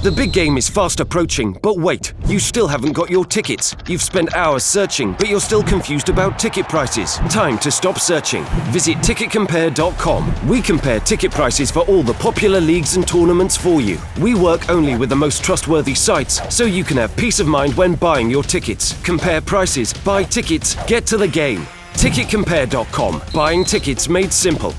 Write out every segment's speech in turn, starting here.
The big game is fast approaching, but wait, you still haven't got your tickets. You've spent hours searching, but you're still confused about ticket prices. Time to stop searching. Visit ticketcompare.com. We compare ticket prices for all the popular leagues and tournaments for you. We work only with the most trustworthy sites, so you can have peace of mind when buying your tickets. Compare prices, buy tickets, get to the game. Ticketcompare.com. Buying tickets made simple.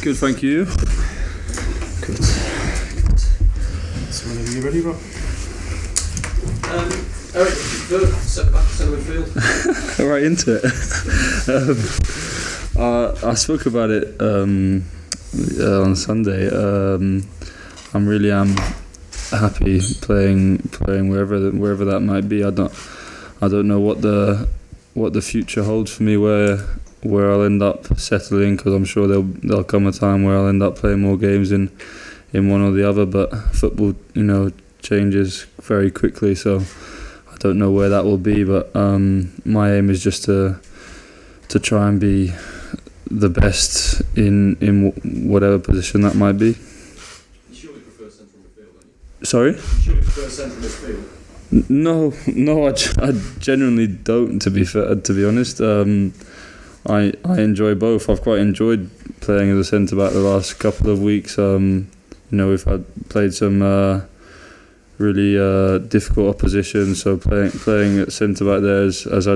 Good, thank you. Good. So whenever you're ready, Rob. Eric Dier, centre back, centre midfield. Right into it. I spoke about it on Sunday. I'm really happy playing wherever that might be. I don't know what the future holds for me, where I'll end up settling, because I'm sure there'll come a time where I'll end up playing more games in one or the other. But football, changes very quickly, so I don't know where that will be. But my aim is just to try and be the best in whatever position that might be. You surely prefer central midfield, don't you? Sorry? You surely prefer central midfield? No, I genuinely don't. To be honest, I enjoy both. I've quite enjoyed playing as a centre back the last couple of weeks. We've played some really difficult opposition, so playing at centre back there has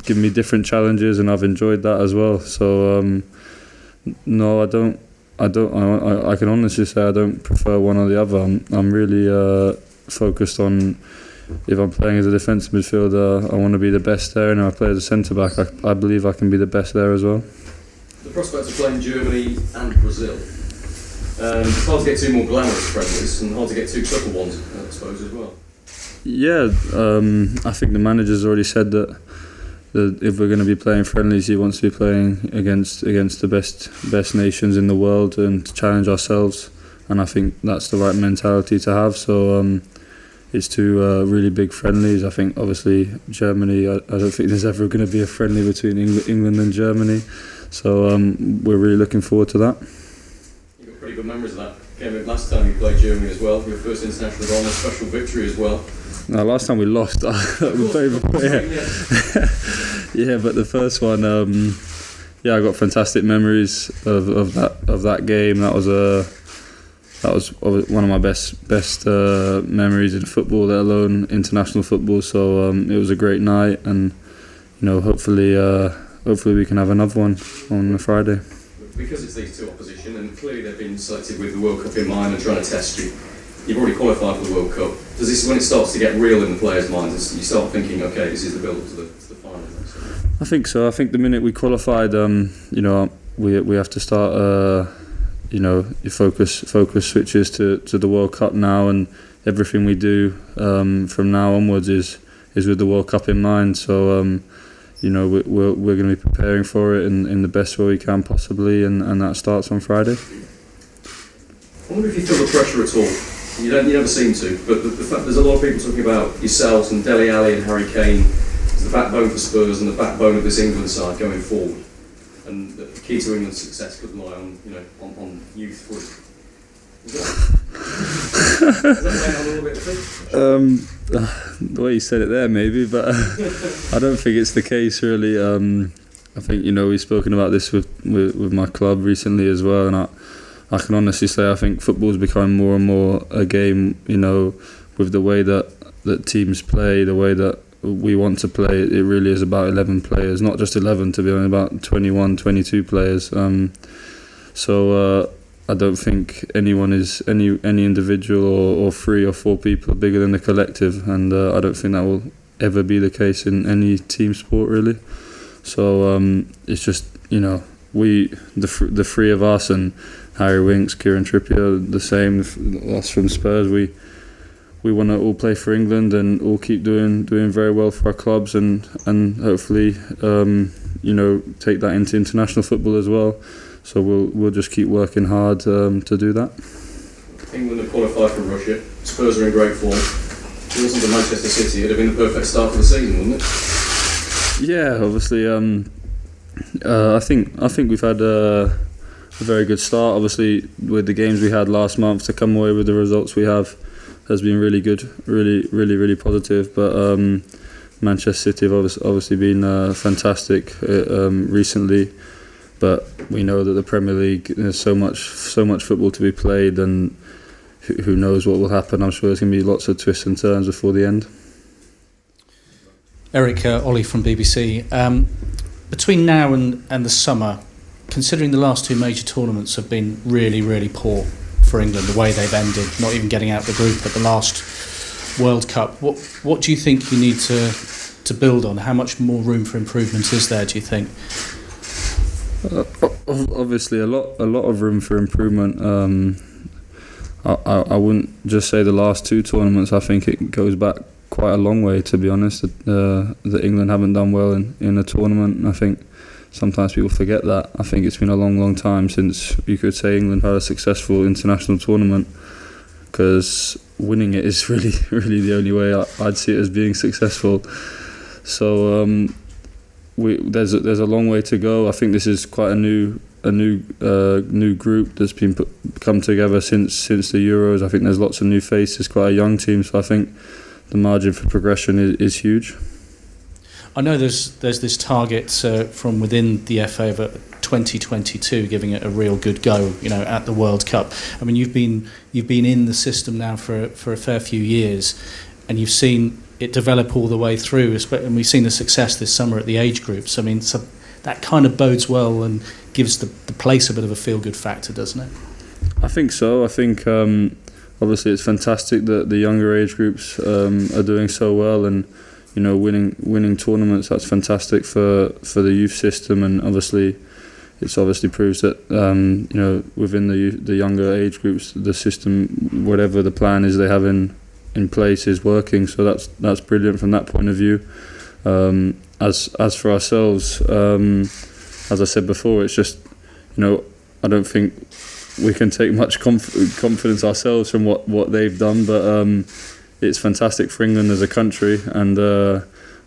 given me different challenges, and I've enjoyed that as well. So no, I don't. I can honestly say I don't prefer one or the other. I'm really focused on, if I'm playing as a defensive midfielder, I want to be the best there, and if I play as a centre back, I believe I can be the best there as well. The prospect of playing Germany and Brazil. It's hard to get two more glamorous friendlies and hard to get two triple ones, I suppose, as well. Yeah, I think the manager's already said that if we're going to be playing friendlies, he wants to be playing against the best nations in the world and to challenge ourselves, and I think that's the right mentality to have. So it's two really big friendlies. I think obviously Germany, I don't think there's ever going to be a friendly between England and Germany, so we're really looking forward to that. You've got pretty good memories of that game last time you played Germany as well, your first international goal and a special victory as well. No, last time we lost. Yeah, but the first one, I got fantastic memories of that game. That was one of my best memories in football, let alone international football. So it was a great night, and hopefully we can have another one on Friday. Because it's these two opposition, and clearly they've been selected with the World Cup in mind and trying to test you. You've already qualified for the World Cup. Does this, when it starts to get real in the players' minds, you start thinking, okay, this is the build to the final? I think so. I think the minute we qualified, we have to start. Your focus switches to the World Cup now, and everything we do from now onwards is with the World Cup in mind. So we're going to be preparing for it in the best way we can possibly, and that starts on Friday. I wonder if you feel the pressure at all. You never seem to, but the fact there's a lot of people talking about yourselves and Dele Alli and Harry Kane as the backbone for Spurs and the backbone of this England side going forward, and the key to England's success could lie on youth footy. Is that playing on a little bit of thing? The way you said it there, maybe, but I don't think it's the case really. I think we've spoken about this with my club recently as well, and I can honestly say I think football's becoming more and more a game, with the way that teams play, the way that we want to play. It really is about 11 players, not just 11 to be honest, about 21, 22 players. So I don't think anyone is any individual or 3 or 4 people are bigger than the collective, and I don't think that will ever be the case in any team sport really. So it's just the 3 of us, and Harry Winks, Kieran Trippier, the same. Us from Spurs, we want to all play for England and all keep doing very well for our clubs, and hopefully take that into international football as well. So we'll just keep working hard to do that. England have qualified for Russia. Spurs are in great form. If it wasn't for Manchester City, it'd have been the perfect start to the season, wouldn't it? Yeah, obviously. I think we've had a very good start. Obviously, with the games we had last month, to come away with the results we have has been really good, really positive. But Manchester City have obviously been fantastic recently. But we know that the Premier League, there's so much football to be played, and who knows what will happen. I'm sure there's going to be lots of twists and turns before the end. Eric, Ollie from BBC. Between now and the summer, considering the last two major tournaments have been really poor for England, the way they've ended, not even getting out of the group at the last World Cup, what do you think you need to build on? How much more room for improvement is there, do you think? Obviously, a lot of room for improvement. I wouldn't just say the last two tournaments. I think it goes back quite a long way, to be honest. That England haven't done well in a tournament. And I think sometimes people forget that. I think it's been a long time since you could say England had a successful international tournament, because winning it is really the only way I'd see it as being successful. So there's a long way to go. I think this is quite a new group that's been come together since the Euros. I think there's lots of new faces, quite a young team. So I think the margin for progression is huge. I know there's this target from within the FA of 2022, giving it a real good go, at the World Cup. I mean, you've been in the system now for a fair few years, and you've seen it develop all the way through, and we've seen the success this summer at the age groups. I mean, so that kind of bodes well and gives the place a bit of a feel-good factor, doesn't it? I think so. I think obviously it's fantastic that the younger age groups are doing so well, and winning tournaments. That's fantastic for the youth system, and obviously proves that within the younger age groups, the system, whatever the plan is they have in place, is working. So that's brilliant from that point of view. As for ourselves, as I said before, it's just I don't think we can take much confidence ourselves from what they've done, but it's fantastic for England as a country, and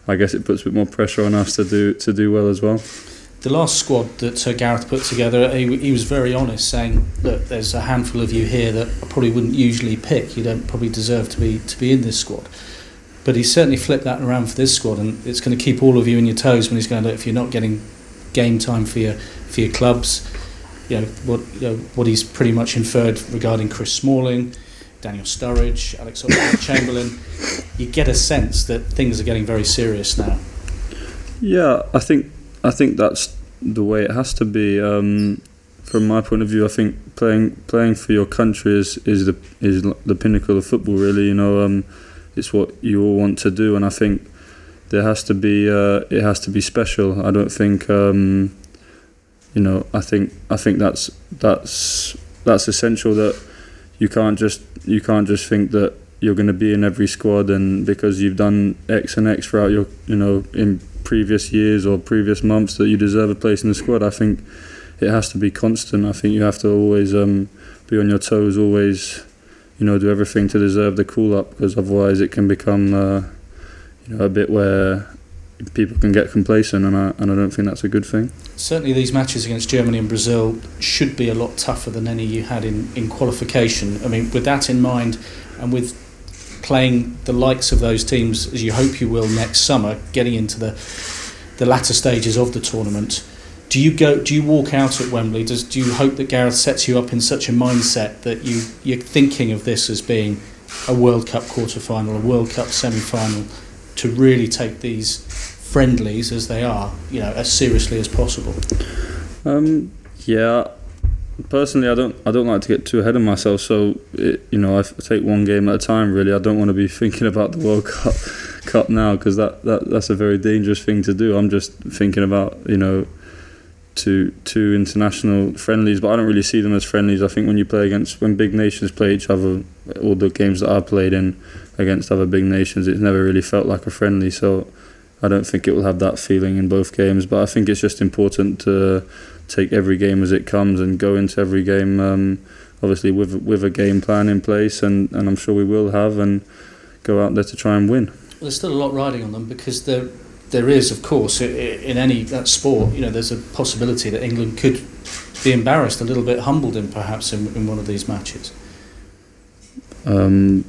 I guess it puts a bit more pressure on us to do well as well. The last squad that Gareth put together, he was very honest, saying that there's a handful of you here that I probably wouldn't usually pick. You don't probably deserve to be in this squad. But he's certainly flipped that around for this squad, and it's going to keep all of you in your toes when he's going to, if you're not getting game time for your clubs. What he's pretty much inferred regarding Chris Smalling, Daniel Sturridge, Alex Oxlade-Chamberlain. You get a sense that things are getting very serious now. Yeah, I think that's the way it has to be. From my point of view, I think playing for your country is the pinnacle of football. Really, it's what you all want to do, and I think there has to be it has to be special. I don't think I think that's essential, that you can't just think that you're going to be in every squad, and because you've done X and X throughout your in previous years or previous months that you deserve a place in the squad. I think it has to be constant. I think you have to always be on your toes, always do everything to deserve the call up, because otherwise it can become a bit where people can get complacent, and I don't think that's a good thing. Certainly these matches against Germany and Brazil should be a lot tougher than any you had in qualification. I mean, with that in mind, and with playing the likes of those teams, as you hope you will next summer, getting into the latter stages of the tournament, do you walk out at Wembley? Do you hope that Gareth sets you up in such a mindset that you're thinking of this as being a World Cup quarter-final, a World Cup semi-final, to really take these friendlies as they are, as seriously as possible? Yeah. Personally, I don't like to get too ahead of myself, so I take one game at a time. Really, I don't want to be thinking about the World Cup now, because that's a very dangerous thing to do. I'm just thinking about two international friendlies, but I don't really see them as friendlies. I think when big nations play each other, all the games that I've played in against other big nations, it's never really felt like a friendly. So I don't think it will have that feeling in both games. But I think it's just important to take every game as it comes and go into every game obviously with a game plan in place, and I'm sure we will have, and go out there to try and win. Well, there's still a lot riding on them, because there is, of course, in any sport, there's a possibility that England could be embarrassed, a little bit humbled perhaps in one of these matches. And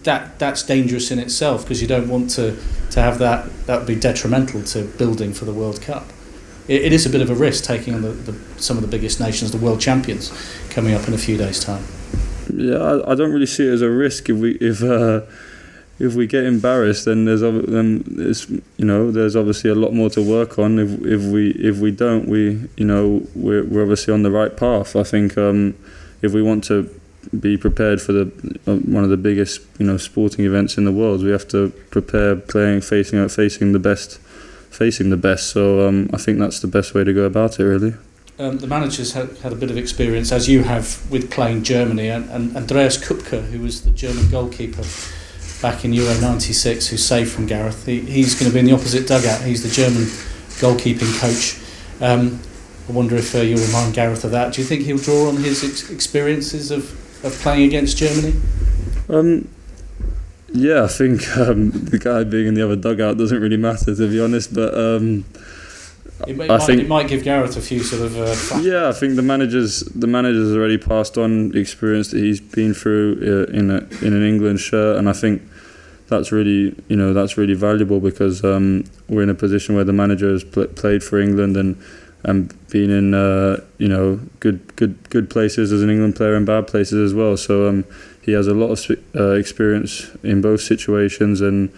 that's dangerous in itself, because you don't want to have that. That would be detrimental to building for the World Cup. It is a bit of a risk taking on some of the biggest nations, the world champions, coming up in a few days' time. Yeah, I don't really see it as a risk. If we get embarrassed, then there's obviously a lot more to work on. If we don't, we're obviously on the right path. I think if we want to be prepared for one of the biggest sporting events in the world, we have to prepare facing the best. So I think that's the best way to go about it, really. The manager's had a bit of experience, as you have, with playing Germany, and Andreas Kupke, who was the German goalkeeper back in Euro 96, who saved from Gareth. He's going to be in the opposite dugout. He's the German goalkeeping coach. I wonder if you'll remind Gareth of that. Do you think he'll draw on his experiences of playing against Germany? Yeah, I think the guy being in the other dugout doesn't really matter, to be honest. But it might give Gareth a few sort of. Yeah, I think the manager's already passed on the experience that he's been through in an England shirt, and I think that's really valuable, because we're in a position where the manager has played for England and been in good places as an England player and bad places as well. So he has a lot of experience in both situations, and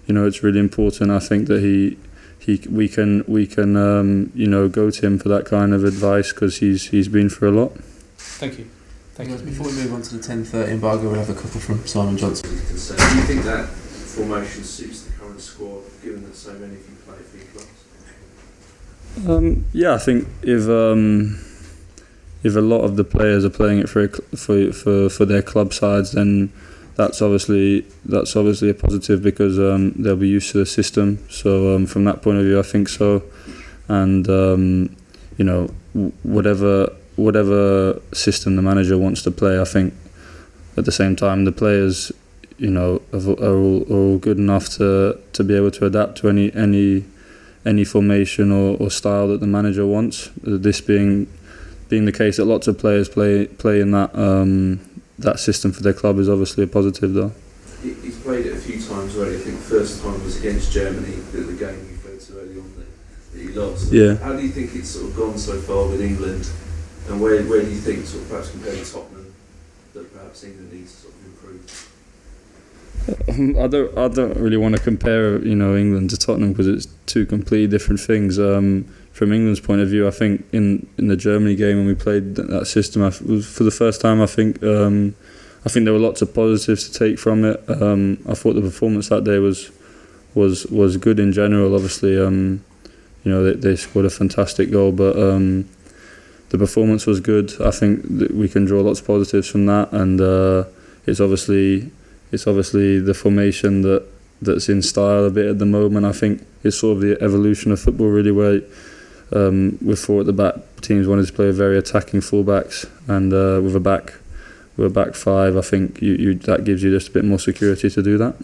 it's really important. I think that we can go to him for that kind of advice, because he's been through a lot. Thank you. Before we move on to the 10:30 embargo, we'll have a couple from Simon Johnson. Do you think that formation suits the current squad, given that so many of you play for your clubs? Yeah, I think if a lot of the players are playing it for their club sides, then that's obviously a positive, because they'll be used to the system. So from that point of view, I think so. And whatever system the manager wants to play, I think at the same time the players are all good enough to be able to adapt to any formation or style that the manager wants. This being the case that lots of players play in that system for their club is obviously a positive, though. He's played it a few times already. I think the first time was against Germany, the game you referred to early on that he lost. Yeah. How do you think it's sort of gone so far with England, and where do you think, sort of perhaps compared to Tottenham, that perhaps England needs to sort of improve? I don't really want to compare England to Tottenham, because it's two completely different things. From England's point of view, I think in the Germany game when we played that system, for the first time, I think there were lots of positives to take from it. I thought the performance that day was good in general. Obviously, they scored a fantastic goal, but the performance was good. I think that we can draw lots of positives from that, and it's obviously the formation that's in style a bit at the moment. I think it's sort of the evolution of football, really, where with four at the back, teams wanted to play very attacking fullbacks, and with a back five, I think that gives you just a bit more security to do that.